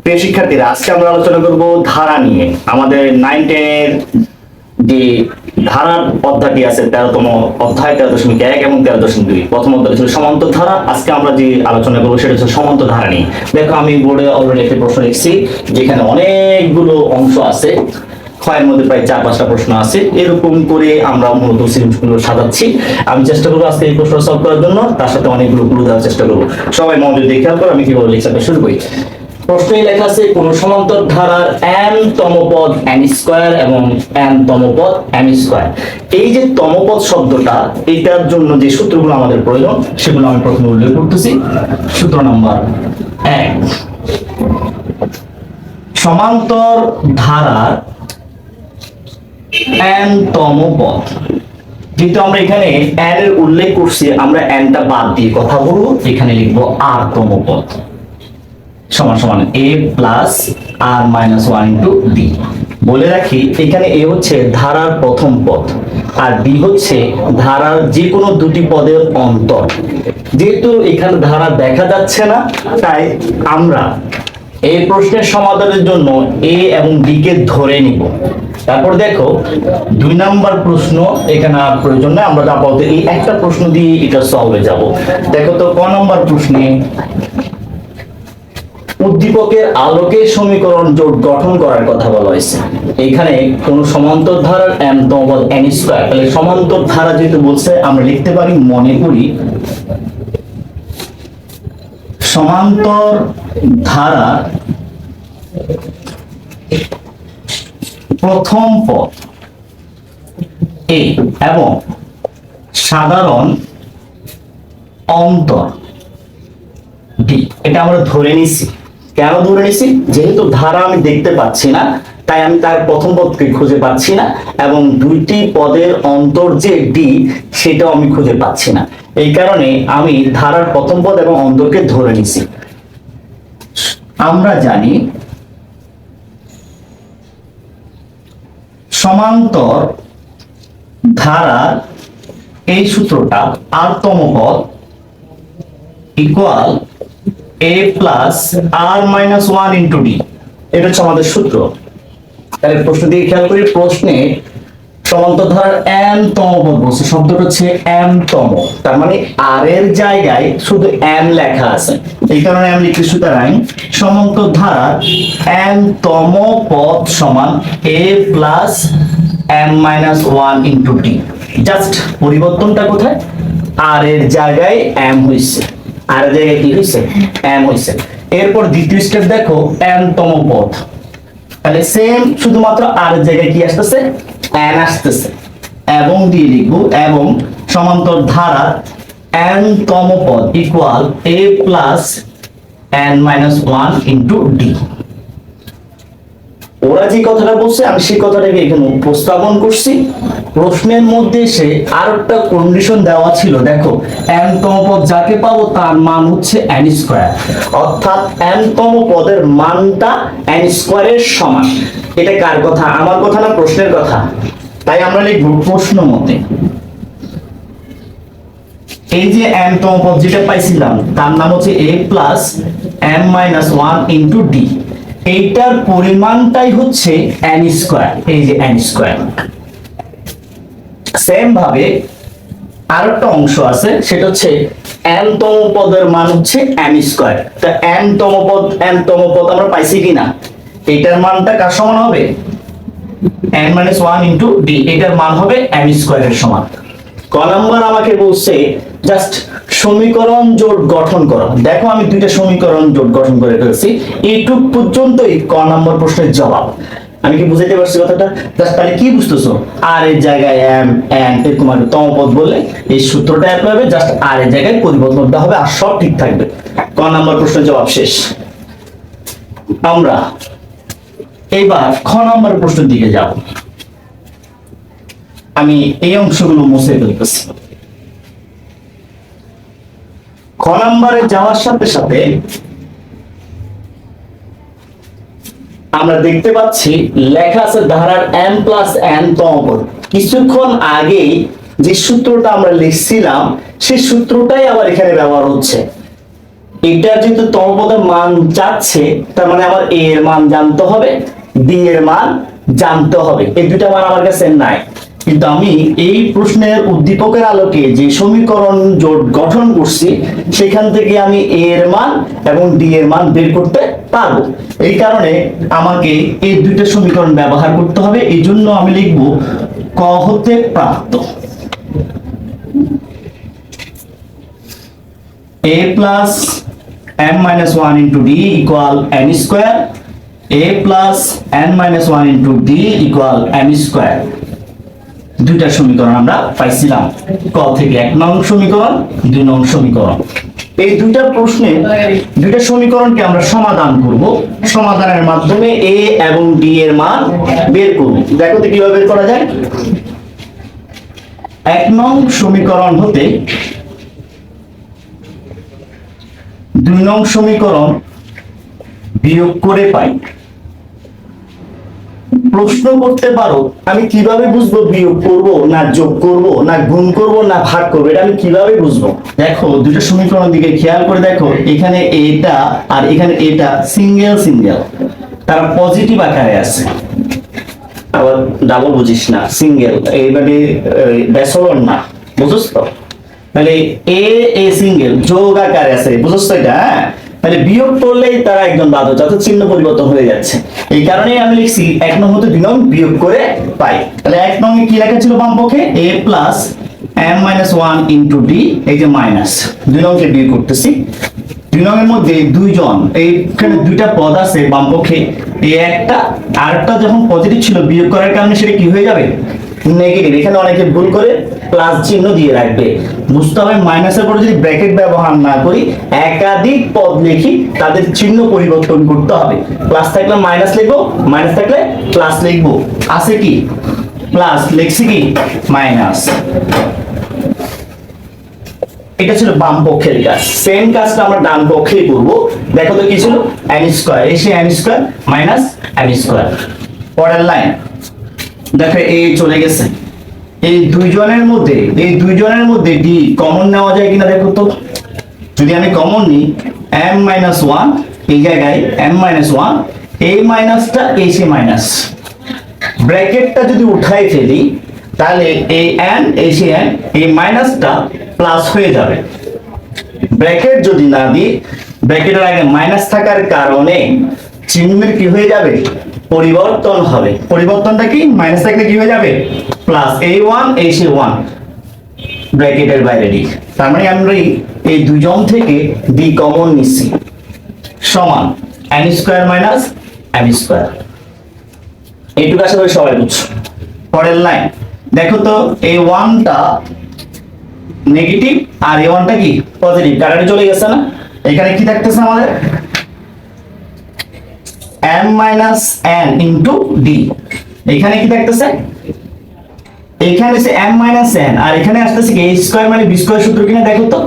প্রিয় শিক্ষার্থীরা, আজকে আমরা আলোচনা করব ধারা নিয়ে। আমাদের 9-10 যে ধারার অধ্যায়টি আছে 13তম অধ্যায় 13.1 এবং 13.2। প্রথম অধ্যায় ছিল সমান্তর ধারা। আজকে আমরা যে আলোচনা করবো সেটা হচ্ছে সমান্তর ধারা নিয়ে। দেখো, আমি বোর্ডে অলরেডি একটি প্রশ্ন লিখছি যেখানে অনেকগুলো অংশ আছে। ক্ষয়ের মধ্যে প্রায় 4-5টা প্রশ্ন আছে। এরকম করে আমরা মূলত সৃজনশীলগুলো সাজাচ্ছি। আমি চেষ্টা করবো আজকে এই প্রশ্ন সলভ করার জন্য, তার সাথে অনেকগুলো ক্লু দেওয়ার চেষ্টা করবো। সবাই মনোযোগ দিয়ে খেয়াল করো আমি কিভাবে লেকচারটা শুরু করি। প্রশ্নে লেখা আছে কোন সমান্তর ধারার n তম পদ n স্কয়ার এবং n তম পদ m স্কয়ার। এই যে তমপদ শব্দটা, এটার জন্য যে সূত্রগুলো আমাদের প্রয়োজন সেগুলো আমি প্রথমে উল্লেখ করতেছি। সূত্র নাম্বার 1, সমান্তর ধারার n তম পদ। যেহেতু আমরা এখানে n এর উল্লেখ করছি, আমরা n টা বাদ দিয়ে কথা বলবো। এখানে লিখবো r তম পদ সমান সমান a plus r minus 1 into d। বলে রাখি, এখানে a হচ্ছে ধারার প্রথম পদ আর b হচ্ছে ধারার যে কোনো দুটি পদের অন্তর। যেহেতু এখানে ধারা দেখা যাচ্ছে না, তাই আমরা এই প্রশ্নের সমাধানের জন্য a এবং d কে ধরে নিব। তারপর দেখো 2 নাম্বার প্রশ্ন, এখানে আর প্রয়োজন নেই, আমরা আপাতত এই একটা প্রশ্ন দিয়ে এটা সলভে যাব। দেখো তো ক নাম্বার প্রশ্নে উদ্দীপকের আলোকে সমীকরণ জোট গঠন করার কথা বলা হয়েছে। এখানে কোন সমান্তর ধারার n তম পদ n স্কয়ার, তাহলে সমান্তর ধারা যেহেতু বলছে আমরা লিখতে পারি, মনে করি সমান্তর ধারা প্রথম পদ a এবং সাধারণ অন্তর d। এটা আমরা ধরে নিছি। কেন ধরে নিছি? যেহেতু ধারা আমি দেখতে পাচ্ছি না, তাই আমি তার প্রথম পদকে খুঁজে পাচ্ছি না, এবং দুইটি পদের অন্তর যে d সেটাও আমি খুঁজে পাচ্ছি না। এই কারণে আমি ধারার প্রথম পদ এবং অন্তরকে ধরে নিছি। আমরা জানি সমান্তর ধারার এই সূত্রটা r তম পদ equal a plus r minus 1 into d। এটা হচ্ছে আমাদের সূত্র। তাহলে প্রশ্ন দিয়ে খেয়াল করি, প্রশ্নে সমান্তর ধারার n তম পদ বলছে, শব্দটা হচ্ছে m তম, তার মানে r এর জায়গায় শুধু m লেখা আছে, এই কারণে আমি লিখছি সুতরাং সমান্তর ধারার n তম পদ সমান a plus m minus 1 into d। Just পরিবর্তনটা কোথায়? r এর জায়গায় m হইছে, আর জায়গায় কি হইছে? m হইছে। এরপর দ্বিতীয় স্টেপ দেখো, n তম পদ, তাহলে সেম শুধুমাত্র r এর জায়গায় কি আসতেছে? n আসতেছে, এবং দিয়ে লিখবো এবং সমান্তর ধারা n তম পদ equal a plus n minus 1 into d। ওরা যে কথাটা বলছে আমি সেই কথাটাকে এখানে উপস্থাপন করছি। প্রশ্নের মধ্যে সে আর একটা কন্ডিশন দেওয়া ছিল, দেখো n তম পদ যাকে পাবো তার মান হচ্ছে n স্কয়ার, অর্থাৎ n তম পদের মানটা n স্কয়ারের সমান। এটা কার কথা? আমার কথা না, প্রশ্নের কথা। তাই আমরা লিখব প্রশ্ন মতে এই যে n তম পদ যেটা পাইছিলাম তার নাম হচ্ছে a plus m minus 1 into d। এইটার পরিমাণটাই হচ্ছে n স্কয়ার, এই যে n স্কয়ার। সেম ভাবে আরেকটা অংশ আছে, সেটা হচ্ছে n তম পদের মান হচ্ছে m স্কয়ার। তা n তম পদ আমরা পাইছি কিনা? এটার মানটা কার সমান হবে? n minus 1 into d। এটার মান হবে m স্কয়ারের সমান। ক নাম্বার আমাকে বলছে জাস্ট সমীকরণ জোট গঠন করো। দেখো আমি দুইটা সমীকরণ জোট গঠন করে ফেলছি। এইটুক পর্যন্তই ক নাম্বার প্রশ্নের জবাব। আমি কি বুঝাইতে পারছি কথাটা? জাস্ট তাহলে কি বুঝতেছো? r এর জায়গায় m n এরকম একটা তম পদ বললে এই সূত্রটা অ্যাপ্লাই হবে, জাস্ট r এর জায়গায় পরিবর্তন দেওয়া হবে আর সব ঠিক থাকবে। ক নাম্বার প্রশ্নের জবাব শেষ। আমরা এইবার খ নাম্বার প্রশ্নের দিকে যাব। আমি এই অংশগুলো মুছে ফেলতেছি। খ নাম্বারে যাওয়ার সাথে সাথে আমরা দেখতে পাচ্ছি লেখা আছে ধারার m প্লাস n তম পদ। কিছুক্ষণ আগেই যে সূত্রটা আমরা লিখছিলাম সেই সূত্রটাই আবার এখানে ব্যবহার হচ্ছে। এটা যেহেতু তম পদের মান যাচ্ছে, তার মানে আমার a এর মান জানতে হবে, b এর মান জানতে হবে। এই দুটা মান আমার কাছে নাই, কিন্তু আমি এই প্রশ্নের উদ্দীপকের আলোকে যে সমীকরণ জোট গঠন করছি সেখান থেকে আমি a এর মান এবং d এর মান বের করতে পারবো। এই কারণে আমাকে এই দুইটা সমীকরণ ব্যবহার করতে হবে। এই জন্য আমি লিখব ক হতে প্রাপ্ত a plus n minus 1 into d equal n square, a plus n minus 1 into d equal m square। দুইটা সমীকরণ আমরা পাইছিলাম ক থেকে, 1 নং সমীকরণ, 2 নং সমীকরণ। এই দুইটা প্রশ্নে দুইটা সমীকরণকে আমরা সমাধান করব। সমাধানের মাধ্যমে a এবং d এর মান বের করব। দেখো তো কিভাবে বের করা যায়। 1 নং সমীকরণ হতে 2 নং সমীকরণ বিয়োগ করে পাই। প্রশ্ন করতে পারো আমি কিভাবে বুঝবো বিয়োগ করব না যোগ করব না গুণ করব না ভাগ করব, এটা আমি কিভাবে বুঝবো? দেখো দুটো সমীকরণ দিকে খেয়াল করে দেখো, এখানে এটা আর এখানে এটা সিঙ্গেল সিঙ্গেল, তারা পজিটিভ আকারে আছে। আবার ডাবল বুঝিস না, সিঙ্গেল এইভাবে ব্যাসলন না, বুঝছ তো? তাহলে এ সিঙ্গেল যোগ আকারে আছে, বুঝছ তো এটা? তাহলে বিয়োগ করলেই তারা একজন বাদ হচ্ছে, অর্থাৎ চিহ্ন পরিবর্তন হয়ে যাচ্ছে। এই কারণেই আমি লিখছি 1 নং হতে 2 নং বিয়োগ করে পাই। তাহলে 1 নং এ কি লেখা ছিল বাম পক্ষে? a plus m minus 1 into d, এই যে মাইনাস 2 নং কে বিয়োগ করতেছি। 2 নং এর মধ্যে দুইজন, এইখানে দুইটা পদ আছে বাম পক্ষে, এই একটা আরেকটা যখন পজিটিভ ছিল বিয়োগ করার কারণে সেটা কি হয়ে যাবে? নেগেটিভ। এখানে অনেকে ভুল করে প্লাস চিহ্ন দিয়ে রাখবে, বুঝতে হবে মাইনাসের পরে যদি ব্র্যাকেট ব্যবহার না করি, একাধিক পদ লিখি, তাদের চিহ্ন পরিবর্তন করতে হবে। প্লাস থাকলে মাইনাস লিখবো, মাইনাস থাকলে প্লাস লিখবো। আছে কি প্লাস, লিখছি কি মাইনাস। এটা ছিল বাম পক্ষের কাজ। সেম কাজটা আমরা ডান পক্ষেই করব। দেখো তো কি ছিল? n স্কয়ার, এসে n square minus m square. পরের লাইন দেখো এই চলে গেছে। এই দুইজনের মধ্যে d কমন নেওয়া যায় কিনা দেখো তো। যদি আমি কমন নিই m minus 1, এই জায়গায় m minus 1, এই মাইনাসটা এসে মাইনাস, ব্র্যাকেটটা যদি উঠাই ফেলি তাহলে এই n এসে n, এই মাইনাসটা প্লাস হয়ে যাবে। ব্র্যাকেট যদি না দিই, ব্র্যাকেটের আগে মাইনাস থাকার কারণে চিহ্নের কি হয়ে যাবে? পরিবর্তন হবে। পরিবর্তনটা কি? মাইনাস থাকলে কি হয়ে যাবে? প্লাস, এই 1 এসে 1 ব্র্যাকেটের বাইরে দিই। তার মানে আমরা এই দুইজন থেকে d কমন নিচ্ছি, সমান n square minus m square. এইটুকু আশা করি সবাই বুঝছো। পরের লাইন দেখো তো, এই 1টা নেগেটিভ আর এই 1টা কি পজিটিভ, কারেন্টে চলে গেছে না? এখানে কি থাকতেছে আমাদের? m minus n into d। এখানে কি থাকতেছে? এখানে আছে m minus n, আর এখানে আসতেছে কি a স্কয়ার মানে b স্কয়ার সূত্র কিনা দেখো তো।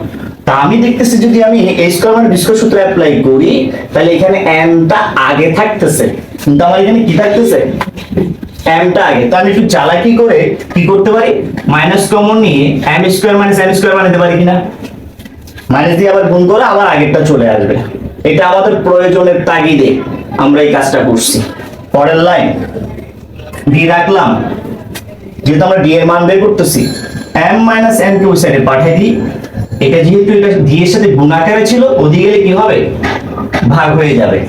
তা আমি দেখতেছি যদি আমি a স্কয়ার মানে b স্কয়ার সূত্র অ্যাপ্লাই করি, তাহলে এখানে n টা আগে থাকতেছে, কিন্তু আমার এখানে কি থাকতেছে? m টা আগে। তো আমি একটু চালাকি করে কি করতে পারি? মাইনাস কমন নিয়ে m square minus n square বানাতে পারি কিনা? মাইনাস দিয়ে আবার গুণ করে আবার আগেরটা চলে আসবে। এটা আমাদের প্রয়োজনের তাগিদে আমরা এই কাজটা করছি। পরের লাইন d রাখলাম, যেহেতু আমরা d এর মান বের করতেছি, m minus n কে ওই সাইডে পাঠিয়ে দিই। এটা যেহেতু এটা d এর সাথে গুণ আকারে ছিল, ওদিকে গেলে কি হবে? ভাগ হয়ে যাবে।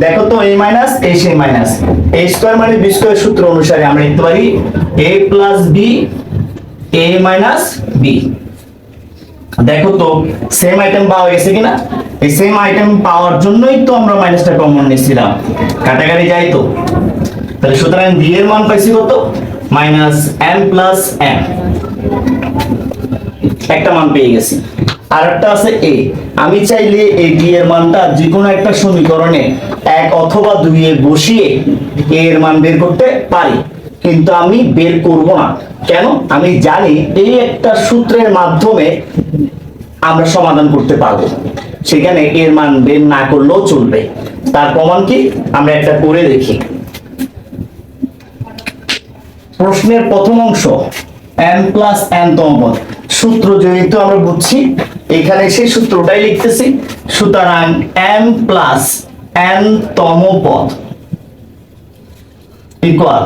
দেখো তো, a minus a say minus, a square মানে b স্কয়ার সূত্র অনুসারে আমরা লিখতে পারি a plus b, a minus b। দেখো তো সেম আইটেম পাওয়া গেছে কিনা? এই সেম আইটেম পাওয়ার জন্যই তো আমরা মাইনাসটা কমন নিয়েছিলাম, কাটাকাটি যাই তো। তাহলে সুতরাং d এর মান পাইছি কত? Minus m plus n। একটা মান পেয়ে গেছি। আর একটা আছে a। আমি চাইলে এই d এর মানটা যে কোনো একটা সমীকরণে 1 অথবা 2 এ বসিয়ে a এর মান বের করতে পারি, কিন্তু আমি বের করব না। কেন? আমি জানি এই একটা সূত্রের মাধ্যমে আমরা সমাধান করতে পারবো, সেখানে এর মান বের না করলেও চলবে। তার প্রমাণ কি? আমরা একটা করে দেখি। প্রশ্নের প্রথম অংশ n প্লাস n তম পদ, সূত্র যেহেতু আমরা বুঝছি এইখানে সেই সূত্রটাই লিখতেছি। সুতরাং m প্লাস n তম পদ ইকুয়াল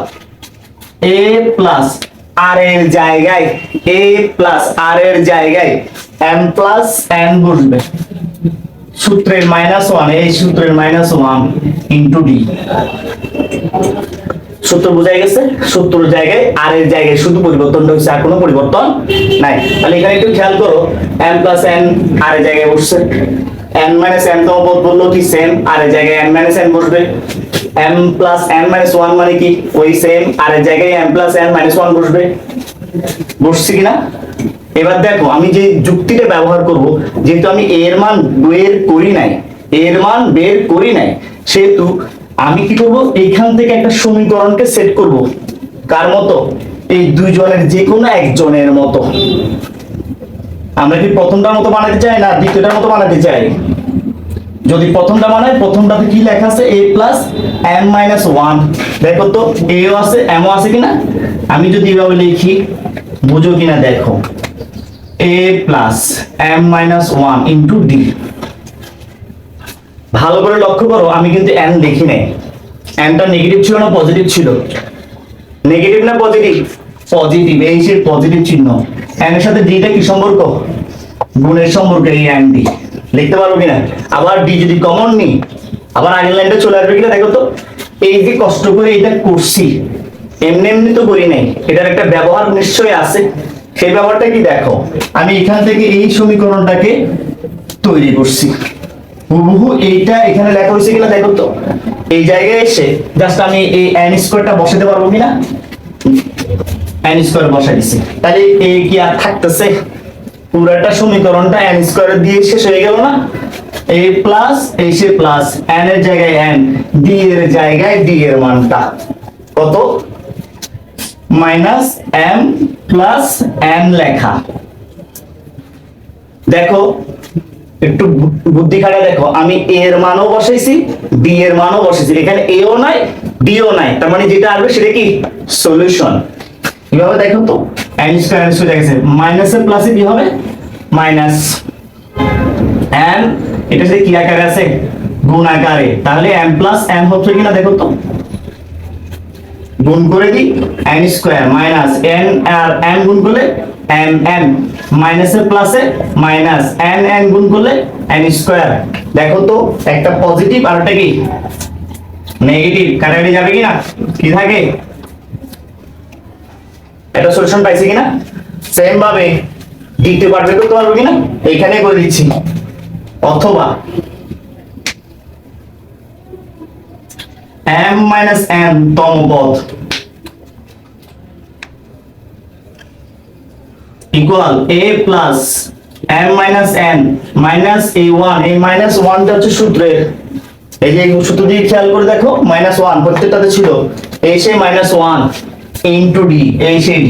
a প্লাস r এর জায়গায় a প্লাস r এর জায়গায় m প্লাস n বসবে। সূত্রের -1, এই সূত্রের -1 ইনটু d। সূত্র বোঝাই গেছে? সূত্র জায়গায় আর এর জায়গায় শুধু পরিবর্তনটা হচ্ছে, আর কোনো পরিবর্তন নাই। তাহলে এখানে একটু খেয়াল করো, m প্লাস n আর এর জায়গায় বসছে, n মাইনাস n তম পদ বললো কি সেম, আর এর জায়গায় n মাইনাস n বসবে। m প্লাস n মাইনাস 1 মানে কি ওই সেম, আর এর জায়গায় m প্লাস n মাইনাস 1 বসবে। বসছে কিনা? এবার দেখো আমি যে যুক্তিটা ব্যবহার করব, যেহেতু আমি এর মান বের করি নাই, সেহেতু আমি কি করব, এইখান থেকে একটা সমীকরণকে সেট করব। কার মতো? এই দুইজনের যে কোনো একজনের মতো। আমরা কি প্রথমটার মতো বানাতে চাই না দ্বিতীয়টার মতো বানাতে চাই? যদি প্রথমটা বানাই, প্রথমটাতে কি লেখা আছে? a plus m minus 1। দেখো তো a ও আছে m ও আছে কিনা। আমি যদি এভাবে লিখি, বুঝো কিনা দেখো, a plus m minus 1 into d। ভালো করে লক্ষ্য করো, আমি কিন্তু n লিখি নাই। nটা নেগেটিভ ছিল না পজিটিভ ছিল? নেগেটিভ না পজিটিভ? পজিটিভ। এই যে পজিটিভ চিহ্ন, n এর সাথে d টা কি সম্পর্ক? গুণের সম্পর্ক। এই n d লিখতে পারবো কিনা? আবার d যদি কমন নি, আবার আগের লাইনটা চলে আসবে কিনা দেখো তো। এই যে কষ্ট করে এটা করছি, এমনি এমনি তো করি নাই, এটার একটা ব্যবহার নিশ্চয়ই আছে। সেই ব্যাপারটা কি দেখো, আমি এখান থেকে এই সমীকরণটাকে তৈরি করছি। হুবহু এইটা এখানে লেখা হয়েছে কিনা দেখো তো। এই জায়গায় এসে জাস্ট আমি এই n স্কয়ারটা বসাতে পারবো কিনা? n স্কয়ার বসাই দিছি। তাহলে এই কি আর থাকতেছে? পুরোটা সমীকরণটা n স্কয়ার দিয়ে শেষ হয়ে গেল না? a প্লাস এই সে প্লাস n এর জায়গায় n, d এর জায়গায় d এর মানটা কত? মাইনাস m প্লাস n লেখা। দেখো একটু বুদ্ধি খাটায় দেখো, আমি a এর মানও বসাইছি, d এর মানও বসাইছি। এখানে a ও নাই d ও নাই, তার মানে যেটা আসবে সেটা কি? সলিউশন। কিভাবে দেখো তো, n স্কয়ার হয়ে গেছে, মাইনাসের প্লাসে কি হবে? মাইনাস n, এটা সাথে কি আকারে আছে? গুণ আকারে। তাহলে m প্লাস n হচ্ছে কিনা দেখো তো। গুণ করে দিই, n স্কয়ার মাইনাস n আর n গুণ করলে m n, মাইনাসের প্লাসে মাইনাস n n গুণ করলে n স্কয়ার। দেখো তো একটা পজিটিভ আর একটা কি নেগেটিভ, কাটাকাটি যাবে কিনা? কি থাকে? এটা সলিউশন পাইছি কিনা? সেম ভাবে দ্বিতীয় পার্ট বের করতে পারবো কিনা? এইখানে করে দিচ্ছি। অথবা m মাইনাস n তম পদ equal a plus m minus n minus a1। এই মাইনাস 1টা হচ্ছে সূত্রের, এই যে সূত্র দিয়ে খেয়াল করে দেখো, মাইনাস 1 প্রত্যেকটাতে ছিল। এই সেই মাইনাস 1 ইনটু d, এই সেই d।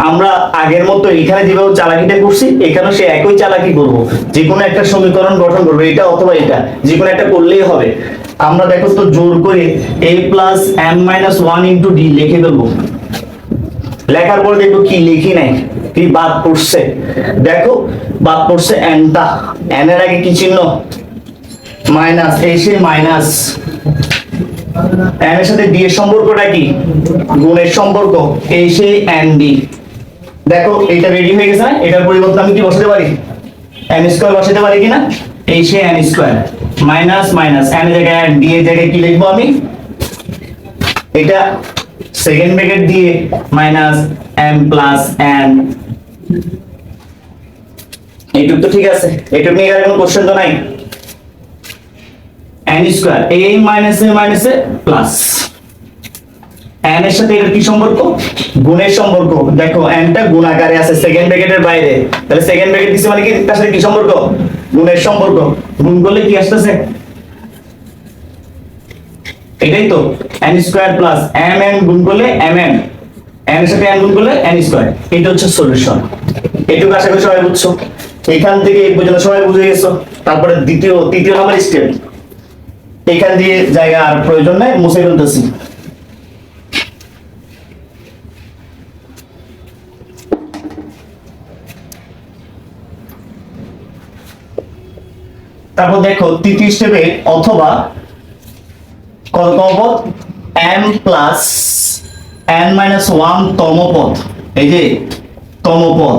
আমরা আগের মতো এখানে যেভাবে চালাকিটা করছি, এখানেও সে একই চালাকি করব। যে কোনো একটা সমীকরণ গঠন করবে, এটা অথবা এটা, যে কোনো একটা করলেই হবে। আমরা দেখো তো জোর করে a plus m minus 1 into d লিখে দেবো। লেখার পরে দেখবো কি লিখি নাই, কি বাদ পড়ছে। দেখো বাদ পড়ছে n টা। n এর আগে কি চিহ্ন? মাইনাস। এই সেই মাইনাস, n এর সাথে d এর সম্পর্কটা কি? গুণের সম্পর্ক। এই সেই n d। দেখো এটা রেডি হয়ে গেছে না? এটার পরিবর্তে আমি কি বসাতে পারি? n স্কয়ার বসাতে পারি কিনা? এই সেই n square minus minus n এর জায়গায় d এর জায়গায় কি লিখবো আমি? এটা সেকেন্ড ব্র্যাকেট দিয়ে মাইনাস m প্লাস n। এইটুকু তো ঠিক আছে, এইটুকু নিয়ে আর কোনো কোশ্চেন তো নাই। n square a minus a মাইনাসে প্লাস n এর সাথে এর কি সম্পর্ক? গুণের সম্পর্ক। দেখো n টা গুণ আকারে আছে সেকেন্ড ব্র্যাকেটের বাইরে, তাহলে সেকেন্ড ব্র্যাকেট দিছে মানে কি তার সাথে কি সম্পর্ক? গুণের সম্পর্ক। গুণ করলে কি আসতেছে? এটাই তো n square plus m n গুণ করলে m n, n এর সাথে n গুণ করলে n স্কয়ার। এটা হচ্ছে সলিউশন। এটুকু আশা করি সবাই বুঝছো। এখান থেকে এই পর্যন্ত সবাই বুঝে গেছো। তারপরে তৃতীয় নাম্বার স্টেপ, এখান দিয়ে জায়গা আর প্রয়োজন নাই, মুছে ফেলতেছি। তারপর দেখো তৃতীয় স্টেপে অথবা কত তম পদ m প্লাস n মাইনাস 1 তম পদ, এই যে তম পদ,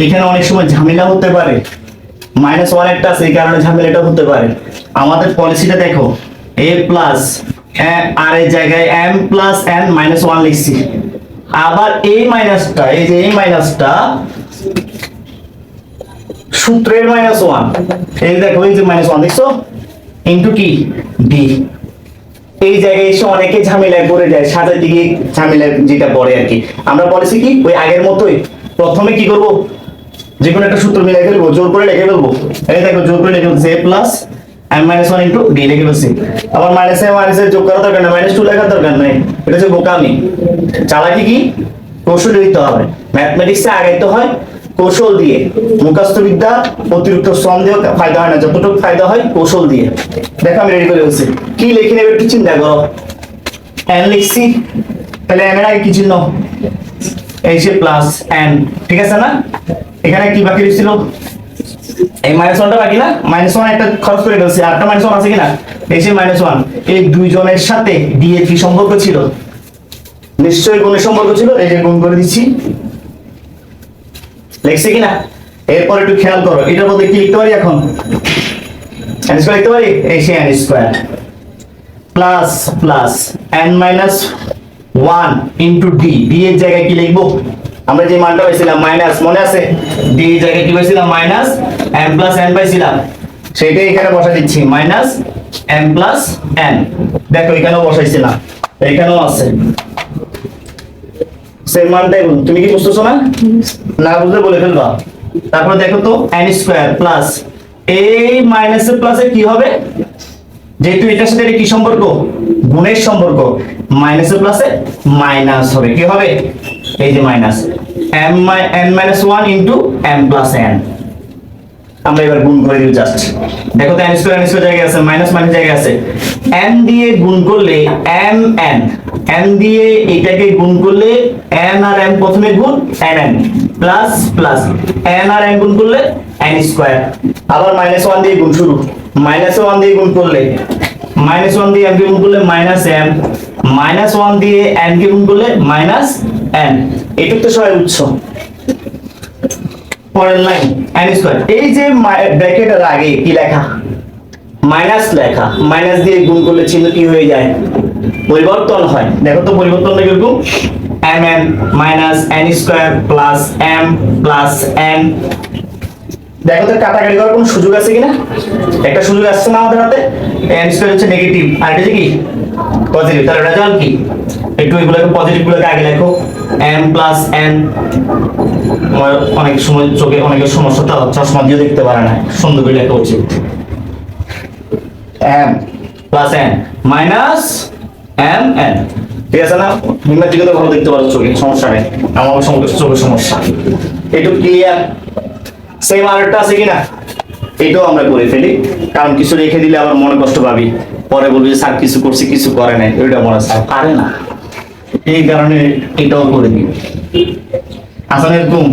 এখানে অনেক সময় ঝামেলা হতে পারে, মাইনাস 1 একটা আছে, এই কারণে ঝামেলাটা হতে পারে। আমাদের পলিসিটা দেখো a প্লাস আর এই জায়গায় m প্লাস n মাইনাস 1 লিখছি, আবার এই মাইনাসটা, এই যে এই মাইনাসটা সূত্রের মাইনাস 1, এই দেখো এই যে মাইনাস 1 দেখছো ইনটু কি d, এই জায়গায় এসে অনেকে ঝামেলায় পড়ে যায়, সাজার দিকে ঝামেলা যেটা পড়ে আর কি। আমরা বলেছি কি ওই আগের মতোই প্রথমে কি করব, যে কোনো একটা সূত্র মিলাই ফেলবো, জোর করে লিখে ফেলবো। এই দেখো জোর করে লিখে ফেলছি a plus m minus 1 into d লিখে ফেলছি। আবার মাইনাসে মাইনাসে যোগ করা দরকার না, মাইনাস 2 লেখার দরকার নাই, এটা হচ্ছে বোকামি। চালাকি কি কৌশল দিতে হবে, ম্যাথমেটিক্সে আগাইতে হয় কৌশল দিয়ে, মুখস্থ বিদ্যা অতিরিক্ত শ্রম দিয়ে ফায়দা হয় না, যতটুকু ফায়দা হয় কৌশল দিয়ে। দেখো আমি রেডি করে ফেলছি, কি লিখে নেবে একটু চিন্তা করো। n লিখছি, তাহলে n এর আগে কি চিহ্ন, এই যে প্লাস n, ঠিক আছে না? এখানে কি বাকি ছিল, এই মাইনাস 1টা বাকি না, মাইনাস 1 একটা খরচ করে ফেলছি, আরেকটা মাইনাস 1 আছে কিনা, এই যে মাইনাস 1, এই দুইজনের সাথে d এর কি সম্পর্ক ছিল, নিশ্চয়ই গুণের সম্পর্ক ছিল, এই যে গুণ করে দিচ্ছি, লিখছি কিনা? এরপর একটু খেয়াল করো, এটার মধ্যে কি লিখতে পারি এখন, n স্কয়ার লিখতে পারি, এই যে n square plus plus n minus 1 into d, d এর জায়গায় কি লিখবো, আমরা যে মানটা পাইছিলাম মাইনাস, মনে আছে d এর জায়গায় কি পাইছিলাম মাইনাস m প্লাস n পাইছিলাম, সেটাই এখানে বসা দিচ্ছি মাইনাস m প্লাস n। দেখো এখানেও বসাইছিলাম, এখানেও আছে সেম মানটাই, তুমি কি বুঝতেছো না? না বুঝলে বলে ফেলবা। তারপর দেখো তো n স্কয়ার প্লাস এই মাইনাসের প্লাসে কি হবে, যেহেতু এটার সাথে এটা কি সম্পর্ক, গুণের সম্পর্ক, মাইনাসের প্লাসে মাইনাস হবে, কি হবে, এই যে minus n minus 1 into m plus n। আমরা এবার গুণ করে দিব জাস্ট, দেখো তো n স্কয়ার জায়গায় আছে, মাইনাস মাইনাস জায়গায় আছে, n দিয়ে গুণ করলে m n, n দিয়ে এটাকে গুণ করলে n আর m প্রথমে গুণ n প্লাস প্লাস n আর m গুণ করলে n স্কয়ার, আবার মাইনাস 1 দিয়ে গুণ শুরু, মাইনাস 1 দিয়ে গুণ করলে মাইনাস 1 দিয়ে m কে গুণ করলে মাইনাস m, মাইনাস 1 দিয়ে n কে গুণ করলে মাইনাস n, এটুক তো সবাই উৎস। পরের লাইন n স্কয়ার, এই যে ব্র্যাকেটের আগে কি লেখা, মাইনাস লেখা, মাইনাস দিয়ে গুণ করলে চিহ্ন কি হয়ে যায়, পরিবর্তন হয়। দেখো তো পরিবর্তনটা কিরকম, mn minus n square plus m plus n। দেখো তো কাটাকাটি করার কোনো সুযোগ আছে কিনা, একটা সুযোগ আসছে না আমাদের হাতে, n স্কয়ার হচ্ছে নেগেটিভ আর এটা কি পজিটিভ, তাহলে রেজাল্ট কি, একটু এগুলোকে পজিটিভ গুলোকে আগে লেখো, m প্লাস n। অনেক সময় চোখে অনেকের সমস্যা, চশমা দিয়ে দেখতে পারে না, সুন্দর করে লেখা উচিত, m plus n minus m n, ঠিক আছে না? নিম্নের দিকে তো ভালো দেখতে পারো চোখে, সমস্যা নেই, আমার চোখের সমস্যা, একটু ক্লিয়ার। সেম আরেকটা আছে কিনা, এটাও আমরা করে ফেলি, কারণ কিছু রেখে দিলে আবার মনে কষ্ট পাবি, পরে বলবি যে স্যার কিছু করছি কিছু করে নাই, ওইটা মনে স্যার পারে না, এই কারণে এটাও করে দিই। আসলে এরকম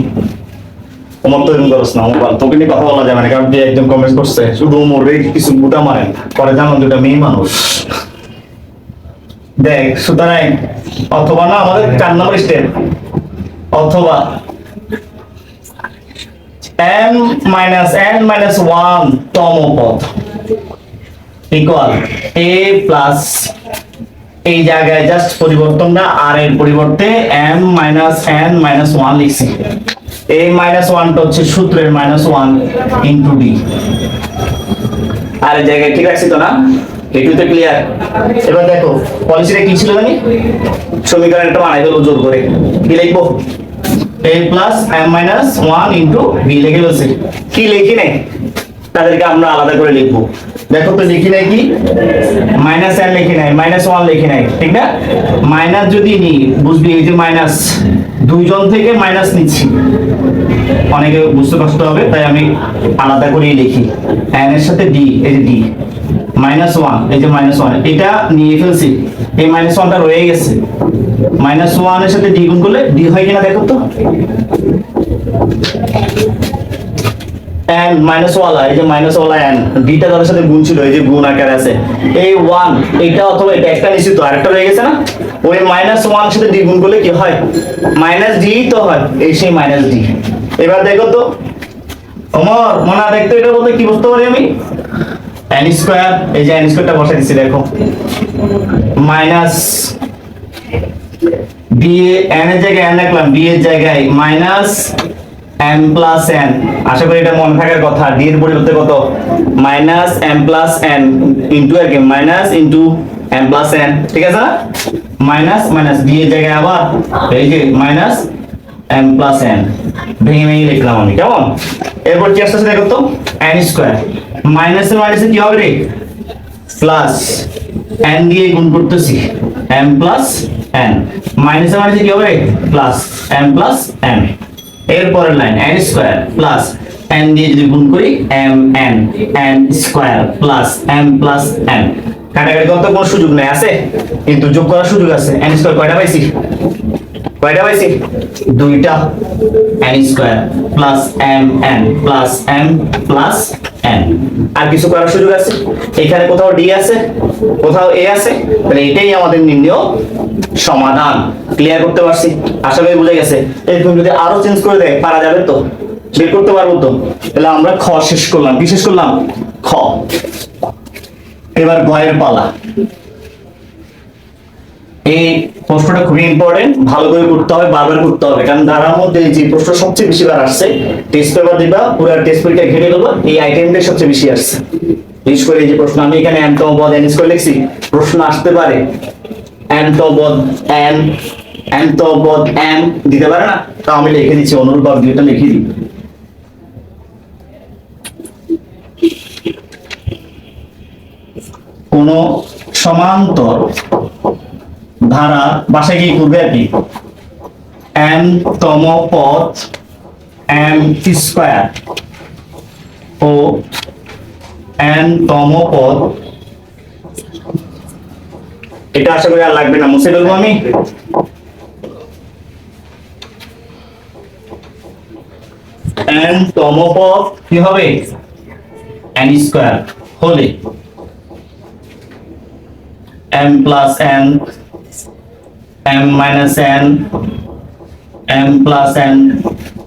তোমার তো এরকম করছ না, আমার তোকে নিয়ে কথা বলা যাবে না, কারণ তুই একদম কমেন্ট করছে শুধু মোরে কিছু বুটা মারেন, পরে জানো দুটা মেয়ে মানুষ। দেখ সুতরাং অথবা না আমাদের 4 নম্বর স্টেপ, অথবা m মাইনাস n মাইনাস 1 তম পদ ইকুয়াল a প্লাস, এই জায়গায় জাস্ট পরিবর্তনটা আর এর পরিবর্তে m মাইনাস n মাইনাস 1 লিখছি, এই মাইনাস 1টা হচ্ছে সূত্রের মাইনাস 1 ইনটু d, আর এই জায়গায় ঠিক আছে তো না, এটুতে ক্লিয়ার। এবার দেখো পলিসিটা কি ছিল জানি, সমীকরণটা বানাই দেবো জোর করে, কি লিখবো, a plus m minus 1 into b লিখে বলছি, কি লিখি নাই তাদেরকে আমরা আলাদা করে লিখবো। দেখো তো লিখি নাই কি, মাইনাস n লিখি নাই, মাইনাস 1 লিখি নাই, ঠিক না? মাইনাস যদি নি বুঝবি, এই যে মাইনাস দুইজন থেকে মাইনাস নিচ্ছি, অনেকে বুঝতে কষ্ট হবে, তাই আমি আলাদা করেই লিখি, n এর সাথে d, এই যে d মাইনাস 1, এই যে মাইনাস 1 এটা নিয়ে ফেলছি, এই মাইনাস 1টা রয়ে গেছে, মাইনাস 1 এর সাথে d গুণ করলে d হয় কিনা দেখো তো, n মাইনাস ওয়ালা, এই যে মাইনাস ওয়ালা n ডিটা তাদের সাথে গুণ ছিল, এই যে গুণ আকারে আছে, এই 1 এটা অথবা এটা একটা নিশ্চিত আরেকটা রয়ে গেছে না, ওই মাইনাস 1 সাথে d গুণ করলে কি হয়, মাইনাস d তো হয়, এই সেই মাইনাস d। এবার দেখো তো ওমর মনে দেখতো এটা বলতে কি বুঝতে পারি আমি, n স্কয়ার, এই যে n স্কয়ারটা বসাই দিছি দেখো, মাইনাস b n এর জায়গায় n রাখলাম, b এর জায়গায় মাইনাস m প্লাস n, আশা করি এটা মনে থাকার কথা, d এর পরিবর্তে কত minus m plus n into আর কি minus into m plus n, ঠিক আছে না, মাইনাস মাইনাস b এর জায়গায় আবার এই যে মাইনাস m প্লাস n ভেঙে ভেঙে লিখলাম আমি, কেমন। এরপর কি আসছে দেখো তো, n স্কয়ার মাইনাসে মাইনাসে কি হবে রে, প্লাস n দিয়ে গুণ করতেছি m প্লাস n, মাইনাসে মাইনাসে কি হবে প্লাস m প্লাস n। এরপরের line n square plus n দিয়ে যদি গুণ করি m n, n square plus m plus n, কাটাকাটি করতে কোনো সুযোগ নেই, আছে কিন্তু যোগ করার সুযোগ আছে। n স্কয়ার কয়টা পাইছি, কয়টা পাইছি, দুইটা, n square plus m n plus m plus n, আর কিছু করার সুযোগ আছে, এখানে কোথাও d আছে কোথাও a আছে, তাহলে এটাই আমাদের নির্ণয় সমাধান। ক্লিয়ার করতে পারছি, আশা করি বুঝে গেছে। এরকম যদি আরো চেঞ্জ করে দেয় পারা যাবে তো, বের করতে পারবো তো। তাহলে আমরা খ শেষ করলাম, কি শেষ করলাম, খ। এবার গয়ের পালা। এই প্রশ্নটা খুবই ইম্পর্টেন্ট, ভালো করে করতে হবে, বারবার করতে হবে, কারণ ধারার মধ্যে যে প্রশ্ন সবচেয়ে বেশি বার আসছে, টেস্ট পেপার দিবা পুরো টেস্ট পরীক্ষা ঘেটে দেবো, এই আইটেমটাই সবচেয়ে বেশি আসছে। বিশেষ করে এই যে প্রশ্ন আমি এখানে n তম পদ n স্কয়ার লিখছি, প্রশ্ন আসতে পারে n তম পদ n তম পদ n দিতে পারে না, তা আমি লিখে দিচ্ছি, অনুরূপ ভাবে দুইটা লিখে দিই। কোন সমান্তর ধারা বাসায় কি করবে আর কি, n তম পদ m স্কয়ার ও n তম পদ, এটা আশা করি আর লাগবে না, মুছে ফেলবো আমি। n তম পদ কি হবে, n স্কয়ার হলে m plus n, m minus n, m plus n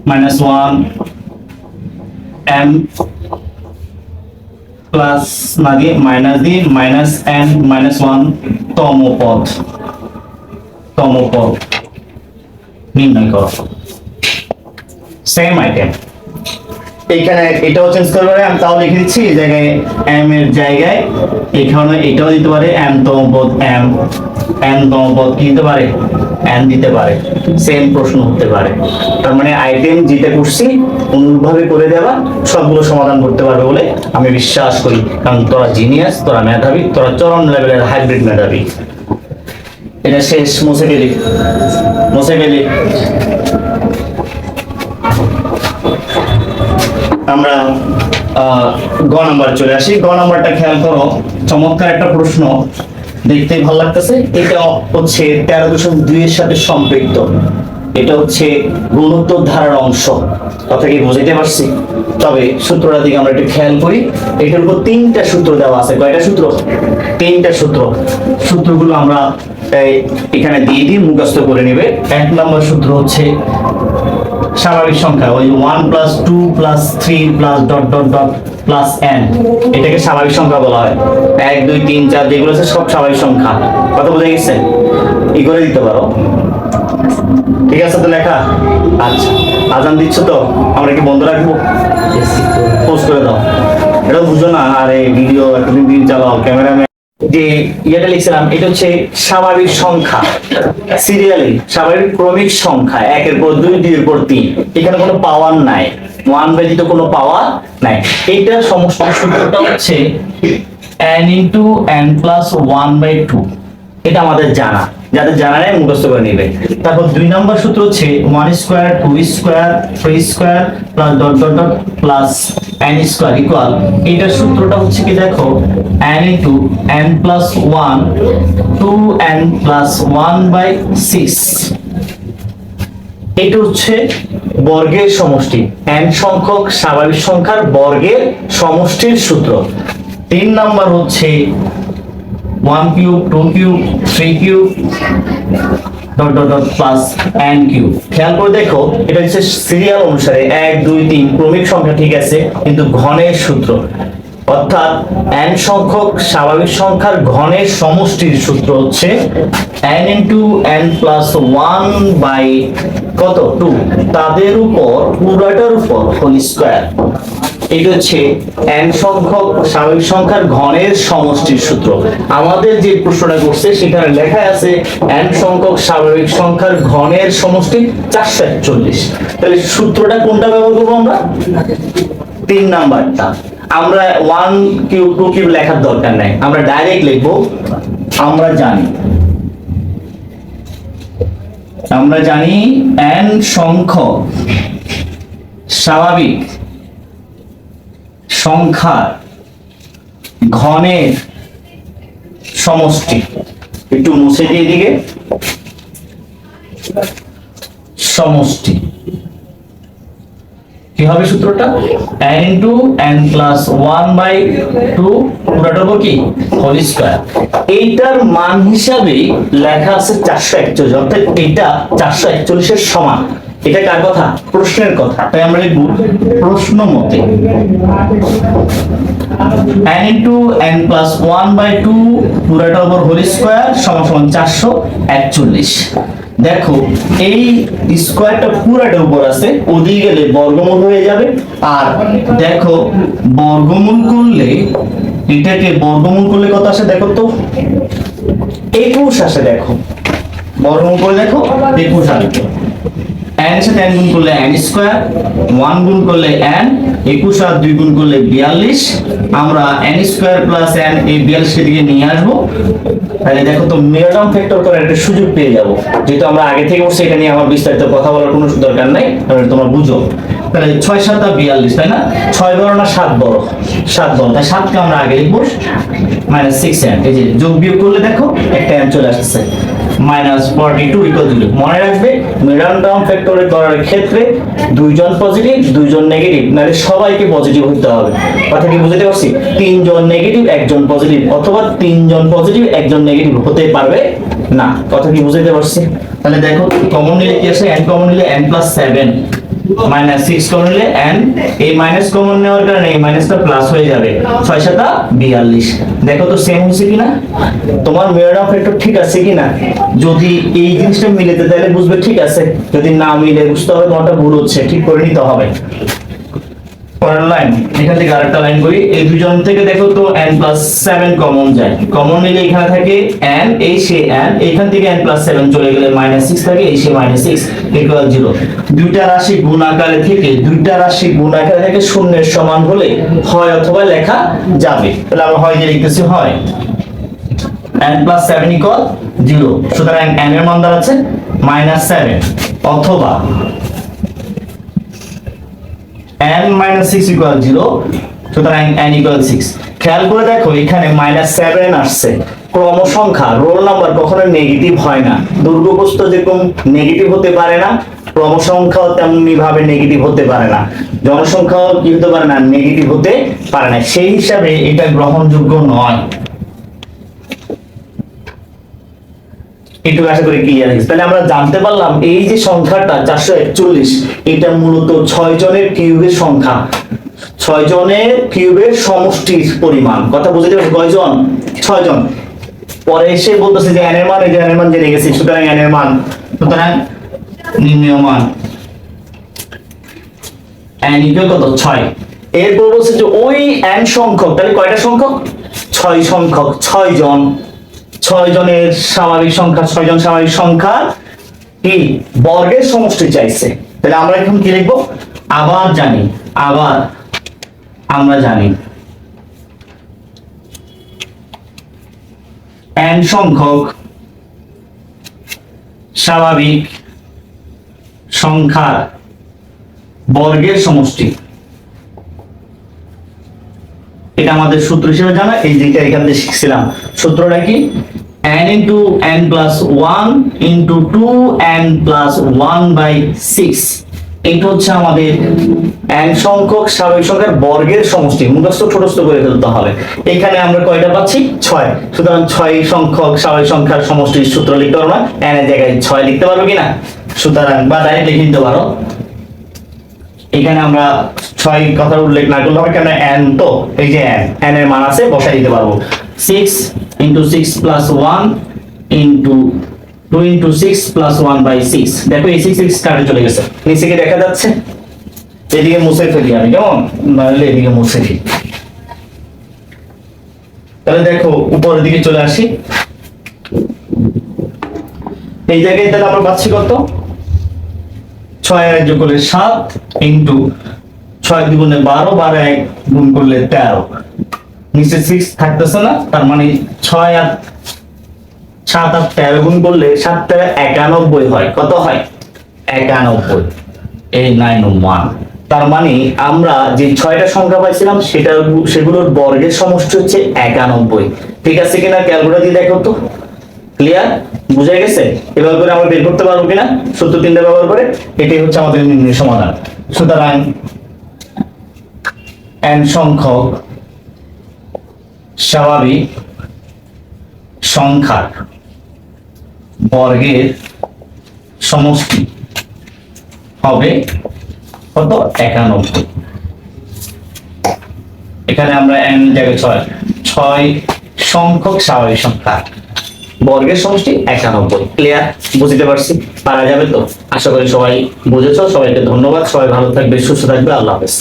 minus 1, m plus না দিয়ে মাইনাস দিয়ে মাইনাস n মাইনাস 1 তম পদ নির্ণয় করো। সেম আইটেম, এইখানে এটাও চেঞ্জ করতে পারে, আমি তাও লিখে দিচ্ছি, এই জায়গায় m এর জায়গায় এখানে এটাও দিতে পারে, m তম পদ n তম পদ কি দিতে পারে, n দিতে পারে, সেম প্রশ্ন হতে পারে। তার মানে আইটেম যেটা করছি অনুরূপভাবে করে দেওয়া সবগুলো সমাধান করতে পারবে বলে আমি বিশ্বাস করি, কারণ তোরা জিনিয়াস, তোরা মেধাবী, তোরা চরম লেভেলের হাইব্রিড মেধাবী। এটা শেষ, মুছে গেলি। আমরা গ নাম্বার চলে আসি। গ নাম্বারটা খেয়াল করো, চমৎকার একটা প্রশ্ন, দেখতে ভালো লাগতেছে। এটা হচ্ছে 13.2 এর সাথে সম্পৃক্ত, এটা হচ্ছে গুণোত্তর ধারার অংশ। কথা কি বুঝতে পারছি? তবে সূত্রটা দিকে আমরা একটু খেয়াল করি। এটার উপর 3টা সূত্র দেওয়া আছে। কয়টা সূত্র? 3টা সূত্র। সূত্রগুলো আমরা এখানে দিয়ে দিই, মুখস্থ করে নেবে। 1 নম্বর সূত্র হচ্ছে স্বাভাবিক সংখ্যা, ওই 1 + 2 + 3 + n, এটাকে স্বাভাবিক সংখ্যা বলা হয়। 1 2 3 4 যেগুলো আছে সব স্বাভাবিক সংখ্যা। কথা বুঝে গেছে? ই করে দিতে পারো, ঠিক আছে তো লেখা? আচ্ছা, আজান দিচ্ছ তো, আমরা কি বন্ধ রাখবো? পোস্ট করে দাও। এটা বুঝো না, আরে ভিডিও এতদিন দিন চালাও, ক্যামেরাম্যান। যে এটা লিখছিলাম, এটা হচ্ছে স্বাভাবিক সংখ্যা, সিরিয়ালি স্বাভাবিক ক্রমিক সংখ্যা, 1 এর পর 2 2 এর পর 3, এখানে কোনো পাওয়ার নাই, 1 ব্যতীত কোনো পাওয়ার নাই। এটা সমস্ত সূত্রটা হচ্ছে n × n + 1/2। এটা আমাদের জানা, যাদের জানা নেই মুখস্থ করে নেবে। তারপর 2 নম্বর সূত্র হচ্ছে 1 square 2 square 3 square plus n square equal, এটার সূত্রটা হচ্ছে কি দেখো, n × n + 1 2n + 1/6 এটা হচ্ছে বর্গের সমষ্টি, n সংখ্যক স্বাভাবিক সংখ্যার বর্গের সমষ্টির সূত্র। 3 নাম্বার হচ্ছে 1 cube 2 cube 3 cube dot dot dot plus n cube. খেয়াল করে দেখো, এটা হচ্ছে সিরিয়াল অনুসারে 1 2 3 ক্রমিক সংখ্যা ঠিক আছে, কিন্তু ঘনের সূত্র, অর্থাৎ n সংখ্যক স্বাভাবিক সংখ্যার ঘনের সমষ্টির সূত্র হচ্ছে n into n plus 1 by কত 2, তাদের উপর পুরোটার উপর হোল স্কয়ার। এটা হচ্ছে n সংখ্যক স্বাভাবিক সংখ্যার ঘনের সমষ্টির সূত্র। আমাদের যে প্রশ্নটা করছে সেখানে লেখা আছে n সংখ্যক স্বাভাবিক সংখ্যার ঘনের সমষ্টি 441। তাহলে সূত্রটা কোনটা ব্যবহার করবো আমরা? 3 নাম্বারটা। আমরা 1 কিউব 2 কিউব লেখার দরকার নাই, আমরা ডাইরেক্ট লিখবো। আমরা জানি n সংখ্যক স্বাভাবিক সংখ্যার ঘনের সমষ্টি, একটু মুছে দিয়ে দিকে, সমষ্টি কি হবে সূত্রটা? n into n plus 1 by 2 পুরোটা কি হোল স্কয়ার। এইটার মান হিসাবে লেখা আছে 441, অর্থাৎ এটা 441 এর সমান। এটা কার কথা? প্রশ্নের কথা। তাই আমরা লিখব প্রশ্ন মতে n into n plus 1 by 2 পুরোটা উপর হোল স্কয়ার সমান সমান 441। দেখো এই স্কয়ারটা পুরোটার উপর আছে, ওদিকে গেলে বর্গমূল হয়ে যাবে। আর দেখো বর্গমূল করলে, এটাকে বর্গমূল করলে কত আসে দেখো তো? 21 আসে। দেখো বর্গমূল করে দেখো 21 আসে। n সাথে n গুণ করলে n স্কয়ার, 1 গুণ করলে n, 21 আর 2 গুণ করলে 42। আমরা n স্কয়ার প্লাস n এই 42 কে দিকে নিয়ে আসবো। তাহলে দেখো তো মিডল ফ্যাক্টর করার একটা সুযোগ পেয়ে যাব। যেহেতু আমরা আগে থেকে পড়ছি, এটা নিয়ে আমার বিস্তারিত কথা বলার কোনো দরকার নাই, তাহলে তোমরা বুঝো। তাহলে 6 7 42, তাই না? 6 বড় না 7 বড়? 7 বড়। তাই 7 কে আমরা আগে লিখবো -6n। এই যে যোগ বিয়োগ করলে দেখো একটা n চলে আসছে, -42 ইকুয়াল 0। মনে রাখবে মিডল টার্ম ফ্যাক্টর করার ক্ষেত্রে দুইজন পজিটিভ দুইজন নেগেটিভ, নাহলে সবাইকে পজিটিভ হতে হবে। কথা কি বুঝতে পারছি? 3 জন নেগেটিভ 1 জন পজিটিভ, অথবা 3 জন পজিটিভ 1 জন নেগেটিভ হতে পারবে না। কথা কি বুঝতে পারছি? তাহলে দেখো কমন নিলে কি আছে? n কমন নিলে n প্লাস 7 -6 কমন নিলে n, এই মাইনাস কমন নেওয়ার কারণে এই মাইনাসটা প্লাস হয়ে যাবে। 6 7 42। দেখো তো সেম হচ্ছে কিনা, তোমার মিরর অফ ফ্যাক্টর ঠিক আছে কিনা। যদি এই জিনিসটা মিলেতে তাহলে বুঝবে ঠিক আছে, যদি না মিলে বুঝতে হবে তোমারটা ভুল হচ্ছে, ঠিক করে নিতে হবে। পরের লাইন, এখান থেকে আরেকটা লাইন করি। এই দুজন থেকে দেখো তো n প্লাস 7 কমন যায়, কমন নিলে এখানে থাকে n, এই সে n, এখান থেকে n প্লাস 7 চলে গেলে -6 থাকে, এই সে -6 ইকুয়াল 0। দুইটা রাশি গুণাকারে থেকে শূন্যের সমান হলে হয় অথবা লেখা যাবে। তাহলে আমরা হয় যে লিখতেছি হয় n প্লাস 7 ইকুয়াল 0। সুতরাং n এর মান দাঁড়াচ্ছে -7 অথবা n minus 6 equal 0, সুতরাং n equal 6। খেয়াল করে দেখো এখানে -7 আসছে। ক্রম সংখ্যা রোল নাম্বার কখনো নেগেটিভ হয় না। দুর্গপ্রস্থ যেরকম নেগেটিভ হতে পারে না, ক্রম সংখ্যাও তেমনি ভাবে নেগেটিভ হতে পারে না, জনসংখ্যাও কি হতে পারে না, নেগেটিভ হতে পারে না। সেই হিসাবে এটা গ্রহণযোগ্য নয়। একটু আশা করি ক্লিয়ার হয়েছে। তাহলে আমরা জানতে পারলাম এই যে সংখ্যাটা 441, এটা মূলত 6 জনের কিউবের সংখ্যা, 6 জনের কিউবের সমষ্টির পরিমাণ। কথা বুঝতে পারছো? কয়জন? 6 জন। পরে এসে বলতেছে যে n এর মান, এই যে n এর মান জেনে গেছি, সুতরাং n এর মান, সুতরাং নির্ণয় মান n ইকুয়াল কত? 6। এরপর বলছে যে ওই n সংখ্যক, তাহলে কয়টা সংখ্যক? 6 সংখ্যক, 6 জন, 6 জনের স্বাভাবিক সংখ্যা, 6 জন স্বাভাবিক সংখ্যা কি বর্গের সমষ্টি চাইছে। তাহলে আমরা এখন কি লিখবো? আবার আমরা জানি n সংখ্যক স্বাভাবিক সংখ্যার বর্গের সমষ্টি, এটা আমাদের সূত্র হিসেবে জানা। এই যেটা এখান থেকে শিখছিলাম, সূত্রটা কি? n into n plus 1 into 2n plus 1 by 6 এটা হচ্ছে আমাদের n সংখ্যক স্বাভাবিক সংখ্যার বর্গের সমষ্টি। মুখস্থ ছোটস্থ করে ফেলতে হবে। এখানে আমরা কয়টা পাচ্ছি? 6। সুতরাং 6 সংখ্যক স্বাভাবিক সংখ্যার সমষ্টির সূত্র লিখতে পারবো না, n এর জায়গায় 6 লিখতে পারবো কিনা? সুতরাং বা ডাইরেক্ট লিখে দিতে পারো। এখানে আমরা 6 কথার উল্লেখ না করলে হবে, কেন n তো এই যে n এর মান আছে বসাই দিতে পারবো। 6 into 6 plus 1 into 2 into 6 plus 1 by 6। দেখো এই 6 কাটে চলে গেছে, নিচে কি দেখা যাচ্ছে? এদিকে মুছে ফেলি আমি, কেমন নাহলে এদিকে মুছে ফেলি। তাহলে দেখো উপরের দিকে চলে আসি, এই জায়গায় তাহলে আমরা পাচ্ছি কত? 6 আর 1 যোগ করলে 7 ইনটু 6 দুগুণে 12, 12 1 গুণ করলে 13। নিচে 6 থাকতেছে না, তার মানে 6 আর 7 আর 13 গুণ করলে 7 থেকে 91 হয়। কত হয়? 91। এই 9 তার মানে আমরা যে 6টা সংখ্যা পাইছিলাম সেগুলোর বর্গের সমষ্টি হচ্ছে 91। ঠিক আছে কিনা ক্যালকুলেটর দিয়ে দেখো তো। ক্লিয়ার? বুঝা গেছে? এভাবে করে আমরা বের করতে পারবো কিনা সূত্র 3টা ব্যবহার করে? এটাই হচ্ছে আমাদের নির্ণয় সমাধান। সুতরাং n সংখ্যক স্বাভাবিক সংখ্যার বর্গের সমষ্টি হবে কত? 91। এখানে আমরা n জায়গায় 6 সংখ্যক স্বাভাবিক সংখ্যা বর্গের সমষ্টি 91। ক্লিয়ার? বুঝতে পারছি? পারা যাবে তো? আশা করি সবাই বুঝেছো। সবাইকে ধন্যবাদ। সবাই ভালো থাকবে, সুস্থ থাকবে। আল্লাহ হাফেজ।